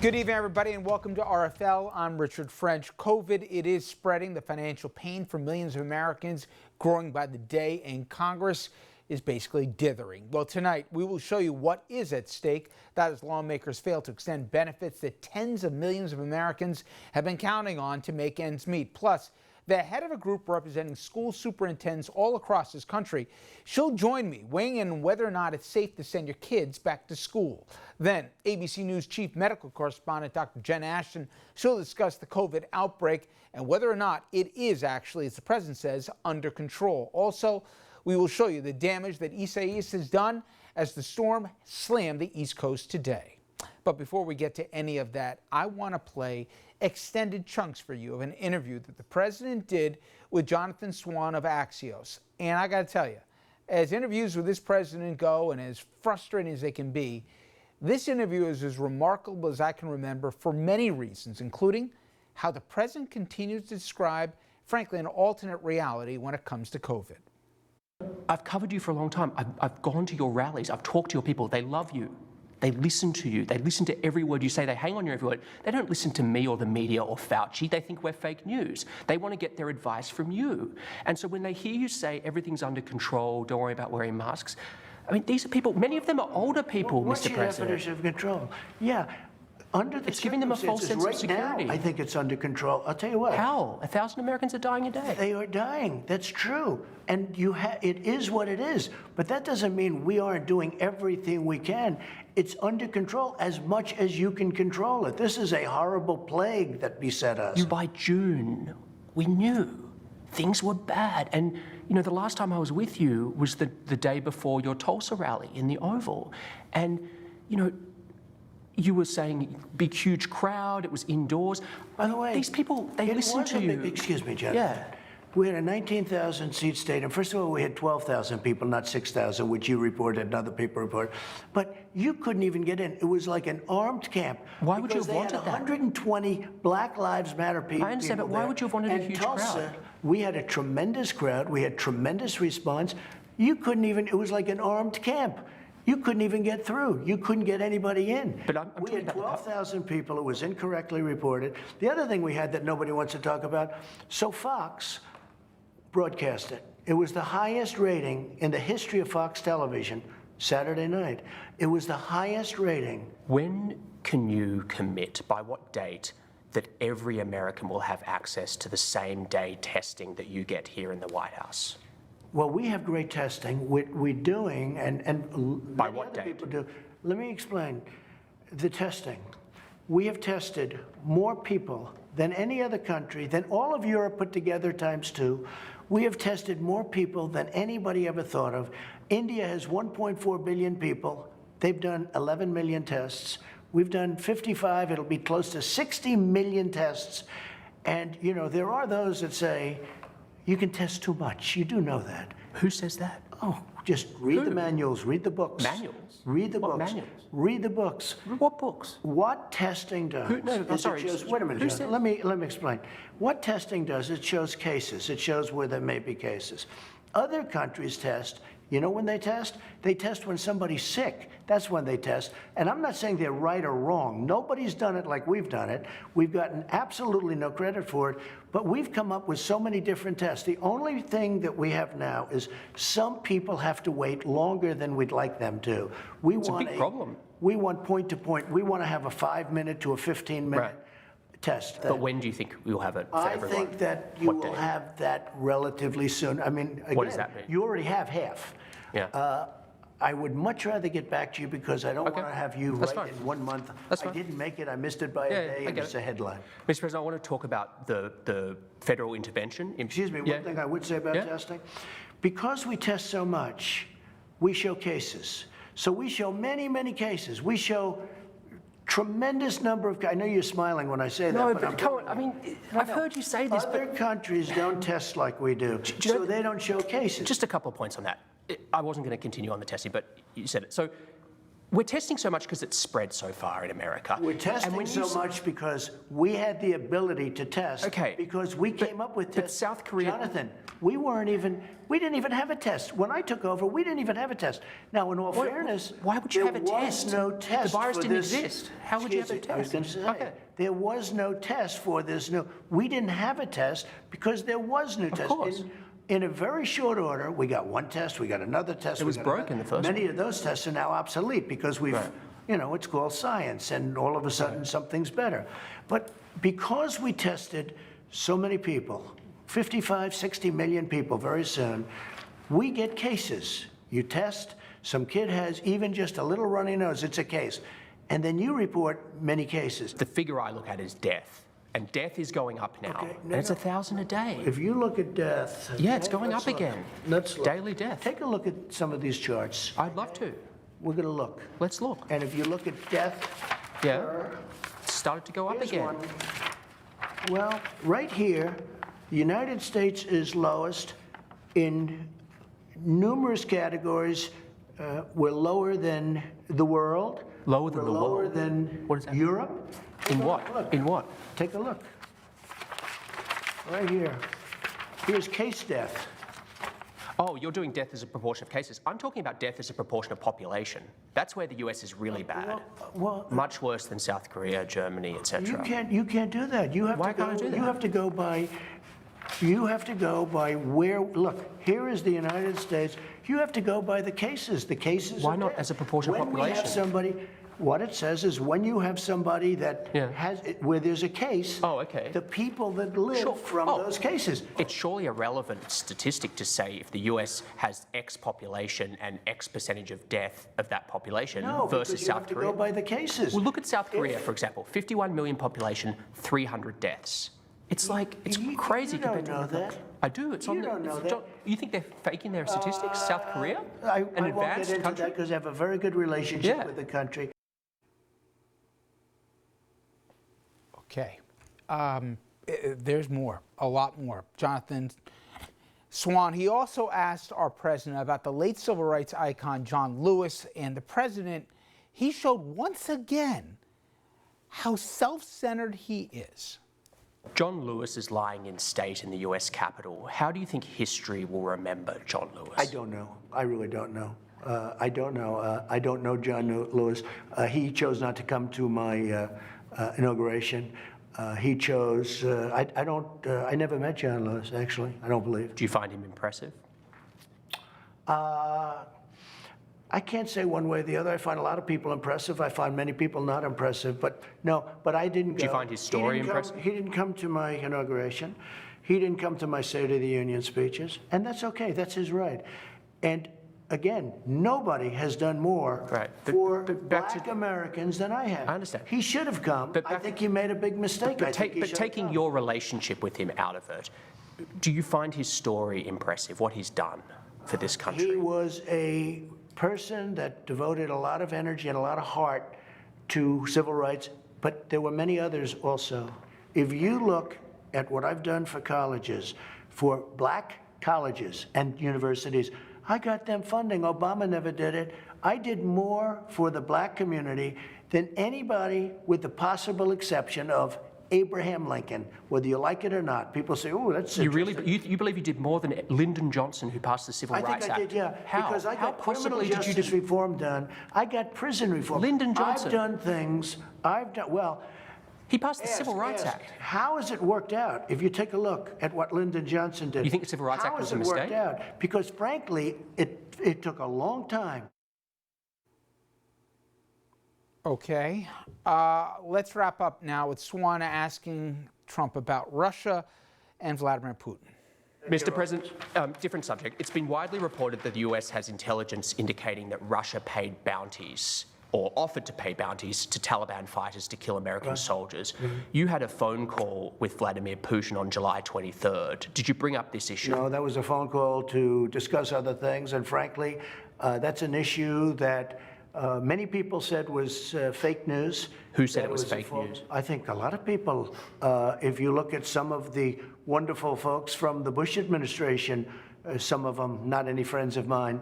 Good evening, everybody, and welcome to RFL. I'm Richard French. COVID, it is spreading. The financial pain for millions of Americans growing by the day, and Congress is basically dithering. Well, tonight, we will show you what is at stake. That is, lawmakers fail to extend benefits that tens of millions of Americans have been counting on to make ends meet. Plus, the head of a group representing school superintendents all across this country, she'll join me weighing in on whether or not it's safe to send your kids back to school. Then, ABC News chief medical correspondent Dr. Jen Ashton, she'll discuss the COVID outbreak and whether or not it is actually, as the president says, under control. Also, we will show you the damage that Isaias has done as the storm slammed the East Coast today. But before we get to any of that, I want to play extended chunks for you of an interview that the president did with Jonathan Swan of Axios. And I got to tell you, as interviews with this president go and as frustrating as they can be, this interview is as remarkable as I can remember for many reasons, including how the president continues to describe, frankly, an alternate reality when it comes to COVID. I've covered you for a long time. I've gone to your rallies. I've talked to your people. They love you. They listen to you. They listen to every word you say. They hang on your every word. They don't listen to me or the media or Fauci. They think we're fake news. They want to get their advice from you. And so when they hear you say everything's under control, don't worry about wearing masks, I mean, these are people, many of them are older people, What's Mr. President. What's your definition of control? Yeah, under the It's giving them a false sense of security. Now, I think it's under control. I'll tell you what. How? 1,000 Americans are dying a day. They are dying. That's true. And it is what it is. But that doesn't mean we aren't doing everything we can. It's under control as much as you can control it. This is a horrible plague that beset us. By June, we knew things were bad. And, you know, the last time I was with you was the day before your Tulsa rally in the Oval. And, you know, you were saying big, huge crowd, it was indoors. By the way, these people, they listen to you. Excuse me, Jennifer. Yeah. We had a 19,000 seat stadium. First of all, we had 12,000 people, not 6,000, which you reported and other people reported. But you couldn't even get in. It was like an armed camp. Why would you have wanted that? They had 120 Black Lives Matter people. I understand, but why would you have wanted a huge crowd? We had a tremendous crowd. We had tremendous response. You couldn't even, it was like an armed camp. You couldn't even get through. You couldn't get anybody in. But we had 12,000 people. It was incorrectly reported. The other thing we had that nobody wants to talk about, so Fox broadcast it. It was the highest rating in the history of Fox Television, Saturday night. It was the highest rating. When can you commit, by what date, that every American will have access to the same day testing that you get here in the White House? Well, we have great testing. We're doing, and by what date? People do. Let me explain the testing. We have tested more people than any other country, than all of Europe put together ×2. We have tested more people than anybody ever thought of. India has 1.4 billion people. They've done 11 million tests. We've done 55. It'll be close to 60 million tests. And, you know, there are those that say, you can test too much. You do know that. Who says that? Oh, just read the manuals, read the books. Manuals? Read the What books. manuals? Read the books. What books? What testing does wait a minute, John. Let me explain. What testing does, it shows cases. It shows where there may be cases. Other countries test. You know when they test? They test when somebody's sick. That's when they test. And I'm not saying they're right or wrong. Nobody's done it like we've done it. We've gotten absolutely no credit for it. But we've come up with so many different tests. The only thing that we have now is some people have to wait longer than we'd like them to. It's a big problem. We want point to point. We want to have a 5-minute to a 15-minute test. But when do you think we'll have it for everyone? I think that you will have that relatively soon. I mean, again, what does that mean? You already have half. Yeah. I would much rather get back to you because I don't want to have you That's write fine. in 1 month. That's I fine. didn't make it. I missed it by a day. And it's a headline. Mr. President, I want to talk about the federal intervention. Excuse me, one thing I would say about testing. Because we test so much, we show cases. So we show many, many cases. We show tremendous number of, I know you're smiling when I say that. No, but come on, I mean, I've heard you say this, Other countries don't test like we do, so they don't show cases. Just a couple of points on that. I wasn't going to continue on the testing, but you said it. So We're testing so much because it's spread so far in America. We're testing so much because we had the ability to test. Okay. Because we came up with tests. But South Korea... Jonathan, we didn't even have a test. When I took over, we didn't even have a test. Now, in all fairness, why would you have a test? There was no test. The virus for didn't this. exist. How would you have a test? I was going to say, okay. There was no test for this new. We didn't have a test because there was no test. Of course. In a very short order, we got one test, we got another test. It was broken, the first one. Many of those tests are now obsolete because we've, it's called science, and all of a sudden something's better. But because we tested so many people, 55, 60 million people very soon, we get cases. You test, some kid has even just a little runny nose, it's a case. And then you report many cases. The figure I look at is death. And death is going up now. Okay, and it's 1,000 a day. If you look at death... Yeah, it's going up again. Let's look. Daily death. Take a look at some of these charts. I'd love to. We're going to look. Let's look. And if you look at death... Yeah. It's started to go up again. One. Well, right here, the United States is lowest in numerous categories. We're lower than the world. Lower than the world? Lower than What is that? Europe. In what? Look. In what? Take a look. Right here. Here's case death. Oh, you're doing death as a proportion of cases. I'm talking about death as a proportion of population. That's where the US is really bad. Well, much worse than South Korea, Germany, etc. You can't do that. You have Why to go, can't I do that? You have to go by where, look, here is the United States. You have to go by the cases. The cases. Why not as a proportion of population? When we have somebody, what it says is when you have somebody that has, where there's a case, the people that live from those cases. It's surely a relevant statistic to say if the US has X population and X percentage of death of that population versus South Korea. You have to go by the cases. Well, look at South Korea, for example. 51 million population, 300 deaths. It's like, it's crazy compared to... You don't know that. I do. It's on the... don't know that. You think they're faking their statistics? South Korea? I An won't advanced get into country? that because I have a very good relationship with the country. Okay. There's more, a lot more. Jonathan Swan, he also asked our president about the late civil rights icon John Lewis, and the president, he showed once again how self-centered he is. John Lewis is lying in state in the US Capitol. How do you think history will remember John Lewis? I don't know. I really don't know. I don't know. I don't know John Lewis. He chose not to come to my inauguration. He chose, I never met John Lewis, actually, I don't believe. Do you find him impressive? I can't say one way or the other. I find a lot of people impressive. I find many people not impressive, but no, but I didn't go. Do you find his story impressive? He didn't come to my inauguration. He didn't come to my State of the Union speeches, and that's okay, that's his right. And again, nobody has done more for black Americans than I have. I understand. He should have come. I think he made a big mistake. But taking your relationship with him out of it, do you find his story impressive, what he's done for this country? He was a person that devoted a lot of energy and a lot of heart to civil rights, but there were many others also. If you look at what I've done for colleges, for black colleges and universities, I got them funding. Obama never did it. I did more for the black community than anybody, with the possible exception of Abraham Lincoln, whether you like it or not. People say, oh, that's interesting. You believe you did more than Lyndon Johnson, who passed the Civil Rights Act? I think I did, yeah. How? Because I got criminal justice reform done. I got prison reform. Lyndon Johnson. I've done things. Well, he passed the Civil Rights Act. How has it worked out? If you take a look at what Lyndon Johnson did. You think the Civil Rights Act was a mistake? How has it worked out? Because frankly, it took a long time. Okay. Let's wrap up now with Swan asking Trump about Russia and Vladimir Putin. Mr. President, different subject. It's been widely reported that the US has intelligence indicating that Russia paid bounties or offered to pay bounties to Taliban fighters to kill American soldiers. You had a phone call with Vladimir Putin on July 23rd. Did you bring up this issue? No, that was a phone call to discuss other things, and frankly, that's an issue that many people said was fake news. Who said it was fake news? I think a lot of people. If you look at some of the wonderful folks from the Bush administration, some of them not any friends of mine,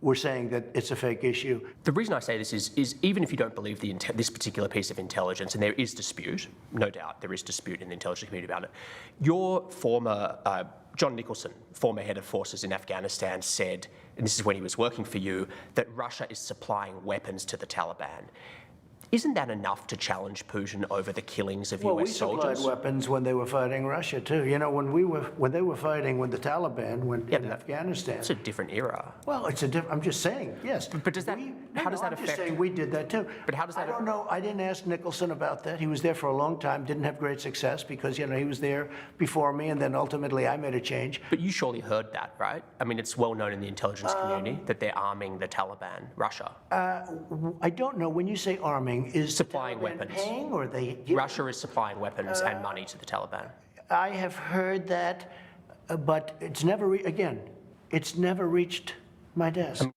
we're saying that it's a fake issue. The reason I say this is even if you don't believe this particular piece of intelligence, and there is dispute, no doubt there is dispute in the intelligence community about it, your former, John Nicholson, former head of forces in Afghanistan, said, and this is when he was working for you, that Russia is supplying weapons to the Taliban. Isn't that enough to challenge Putin over the killings of US soldiers? Well, we supplied weapons when they were fighting Russia too. You know, when they were fighting with the Taliban in Afghanistan. It's a different era. Well, it's a different. I'm just saying, yes. But does that? How does that affect? I'm just saying we did that too. But how does that? I don't know. I didn't ask Nicholson about that. He was there for a long time. Didn't have great success because he was there before me, and then ultimately I made a change. But you surely heard that, right? I mean, it's well known in the intelligence community that they're arming the Taliban, Russia. I don't know. When you say arming, is supplying weapons. Paying, or they? Russia is supplying weapons and money to the Taliban. I have heard that, but it's never it's never reached my desk.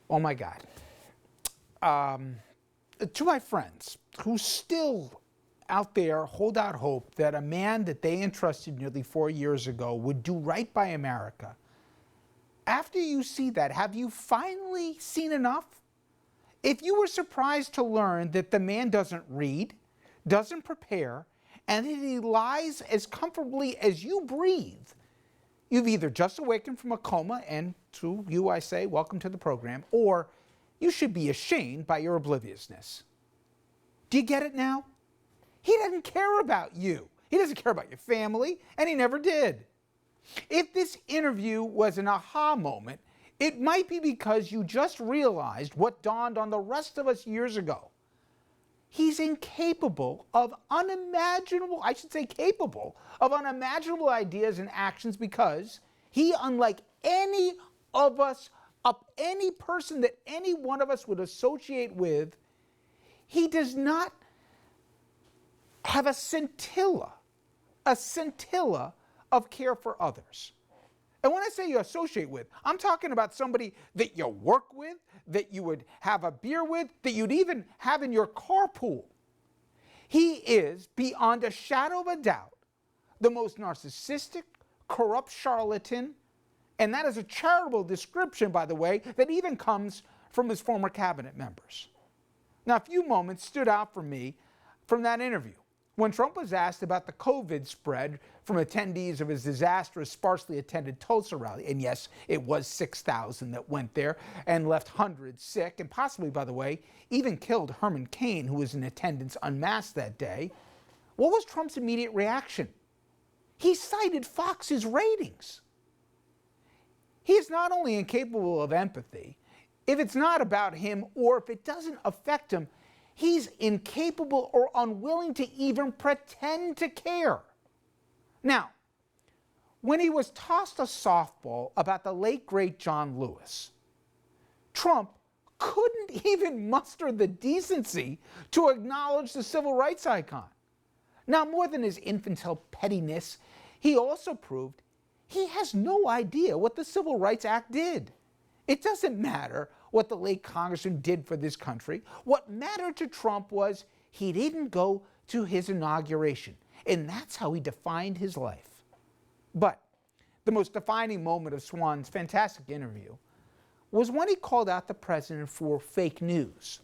Oh my God. To my friends who still out there hold out hope that a man that they entrusted nearly 4 years ago would do right by America. After you see that, have you finally seen enough? If you were surprised to learn that the man doesn't read, doesn't prepare, and that he lies as comfortably as you breathe, you've either just awakened from a coma, and to you I say, welcome to the program, or you should be ashamed by your obliviousness. Do you get it now? He doesn't care about you. He doesn't care about your family, and he never did. If this interview was an aha moment, it might be because you just realized what dawned on the rest of us years ago. He's incapable of unimaginable ideas and actions because he, unlike any of us, any person that any one of us would associate with, he does not have a scintilla of care for others. And when I say you associate with, I'm talking about somebody that you work with, that you would have a beer with, that you'd even have in your carpool. He is, beyond a shadow of a doubt, the most narcissistic, corrupt charlatan, and that is a charitable description, by the way, that even comes from his former cabinet members. Now, a few moments stood out for me from that interview. When Trump was asked about the COVID spread from attendees of his disastrous, sparsely attended Tulsa rally, and yes, it was 6,000 that went there and left hundreds sick, and possibly, by the way, even killed Herman Cain, who was in attendance unmasked that day, what was Trump's immediate reaction? He cited Fox's ratings. He is not only incapable of empathy, if it's not about him or if it doesn't affect him, he's incapable or unwilling to even pretend to care. Now, when he was tossed a softball about the late, great John Lewis, Trump couldn't even muster the decency to acknowledge the civil rights icon. Now, more than his infantile pettiness, he also proved he has no idea what the Civil Rights Act did. It doesn't matter what the late congressman did for this country. What mattered to Trump was he didn't go to his inauguration, and that's how he defined his life. But the most defining moment of Swan's fantastic interview was when he called out the president for fake news,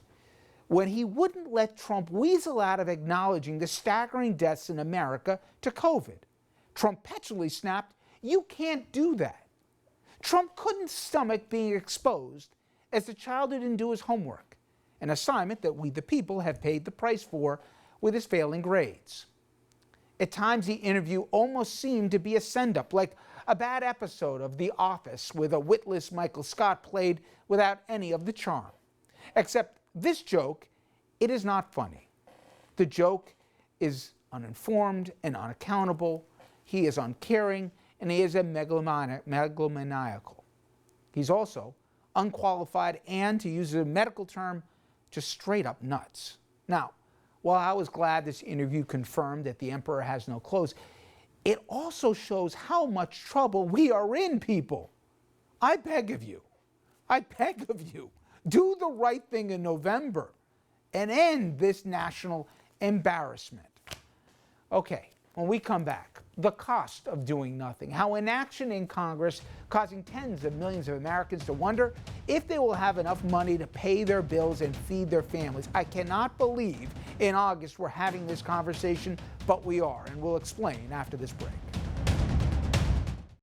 when he wouldn't let Trump weasel out of acknowledging the staggering deaths in America to COVID. Trump petulantly snapped, "You can't do that." Trump couldn't stomach being exposed as the child who didn't do his homework, an assignment that we the people have paid the price for with his failing grades. At times, the interview almost seemed to be a send-up, like a bad episode of The Office with a witless Michael Scott played without any of the charm. Except this joke, it is not funny. The joke is uninformed and unaccountable. He is uncaring, and he is a megalomaniacal. He's also unqualified and, to use a medical term, just straight up nuts. Now, while I was glad this interview confirmed that the emperor has no clothes, it also shows how much trouble we are in, people. I beg of you, do the right thing in November and end this national embarrassment. Okay, when we come back, the cost of doing nothing, how inaction in Congress causing tens of millions of Americans to wonder if they will have enough money to pay their bills and feed their families. I cannot believe in August we're having this conversation, but we are, and we'll explain after this break.